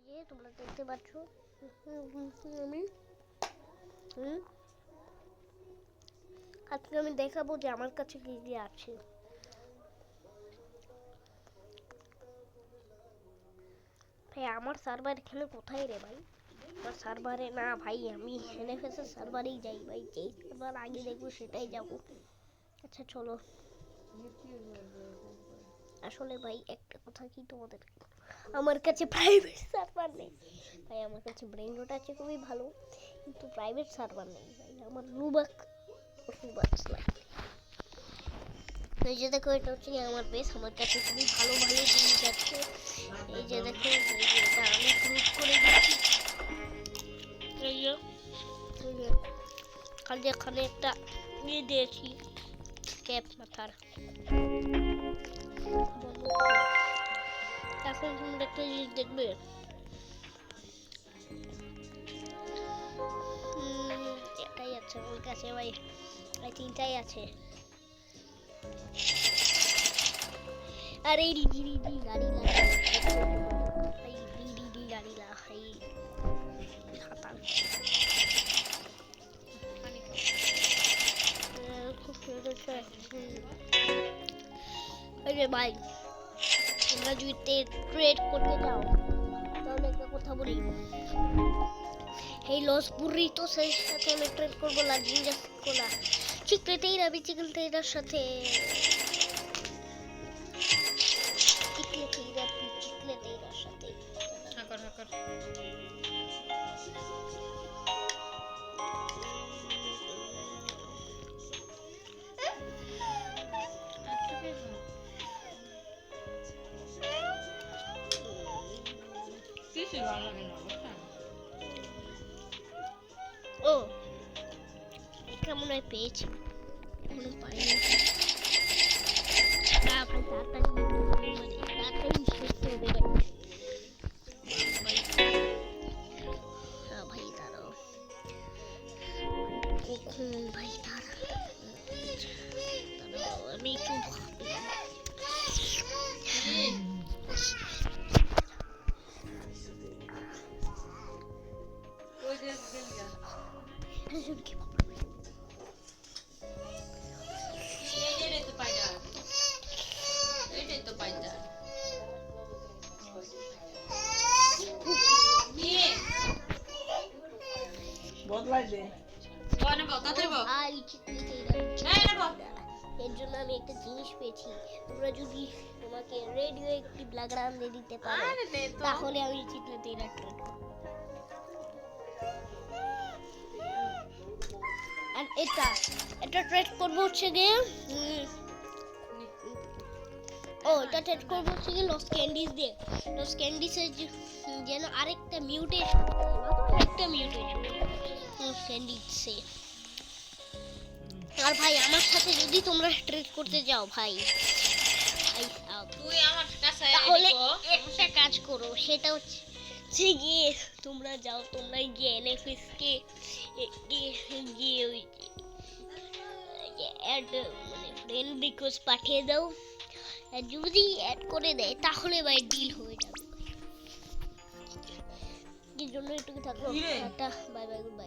যে তোমরা দেখতে পাচ্ছ আমি আজকে আমি দেখাবো যে আমার কাছে কি কি আছে। ভাই আমার সার্ভার এখানে কোথায় রে ভাই? আমার সার্ভারে না ভাই, আমি এনএফএস এর সার্ভারেই যাই ভাই, যেই সার্ভার আগে দেখবো সেটাই যাব। আচ্ছা চলো। আসলে ভাই একটা কথা কি তোমাদের, আমার কাছে প্রাইভেট সার্ভার নেই ভাই। আমার কাছে ব্রেন রট আছে খুবই ভালো, কিন্তু প্রাইভেট সার্ভার নেই ভাই। আমার নুবাক লাগে। এই যে দেখো, এটা হচ্ছে আমার বেস। আমার কাছে খুবই ভালো ভালো জিনিস আছে। এই যে দেখো, এটা আমি ক্রুজ করে দিচ্ছি। এই যে খালি এখানে একটা নিয়ে দিয়েছি ক্যাপ মাথার। এখন তোমরা একটা জিনিস দেখবে, এটাই আছে ওর কাছে ভাই, এই তিনটাই আছে। अरे डी गाड़ी ला डी गाड़ी ला है खाता अरे भाई তোমরা যদি ট্রেড করতে যাও তাহলে একটা কথা বলি, এই লস বুরিটোস এর সাথে আমি ট্রেড করব না, জিঞ্জাস কোলা চিকেলটেইরার সাথে। ও এটা মনে হয় পেয়েছি, এখনো পাইনি। তাড়াতাড়ি শেষ করে দেবে ভাই। দাঁড়াও কখন ভাই, দাঁড়াও আমি একটু ভাবলাম। এর জন্য আমি একটা জিনিস পেয়েছি। তোমরা যদি তোমাকে রেডিও অ্যাক্টিভ লাগান দিয়ে দিতে পারো তাহলে আমি চিকলেটেইরা ট্রেড করব। আর এটা ট্রেড করব হচ্ছে গিয়ে এটা ট্রেড করব হচ্ছে গিয়ে লস ক্যান্ডিজ দিয়ে। লস ক্যান্ডিসের যেন আরেকটা মিউটেশন, লস ক্যান্ডিসে। আর ভাই আমার সাথে যদি তোমরা ট্রেড করতে যাও ভাই, তুই আমার কাছে তাহলে একটা কাজ করো, সেটা হচ্ছে গিয়ে তোমরা যাও, তোমরা গিয়ে এনএফএস কে গিয়ে ওই অ্যাড মানে ফ্রেন্ড রিকোয়েস্ট পাঠিয়ে দাও। যদি অ্যাড করে দেয় তাহলে ভাই ডিল হয়ে যাবে। এর জন্য একটু থাকো। Bye bye, good bye.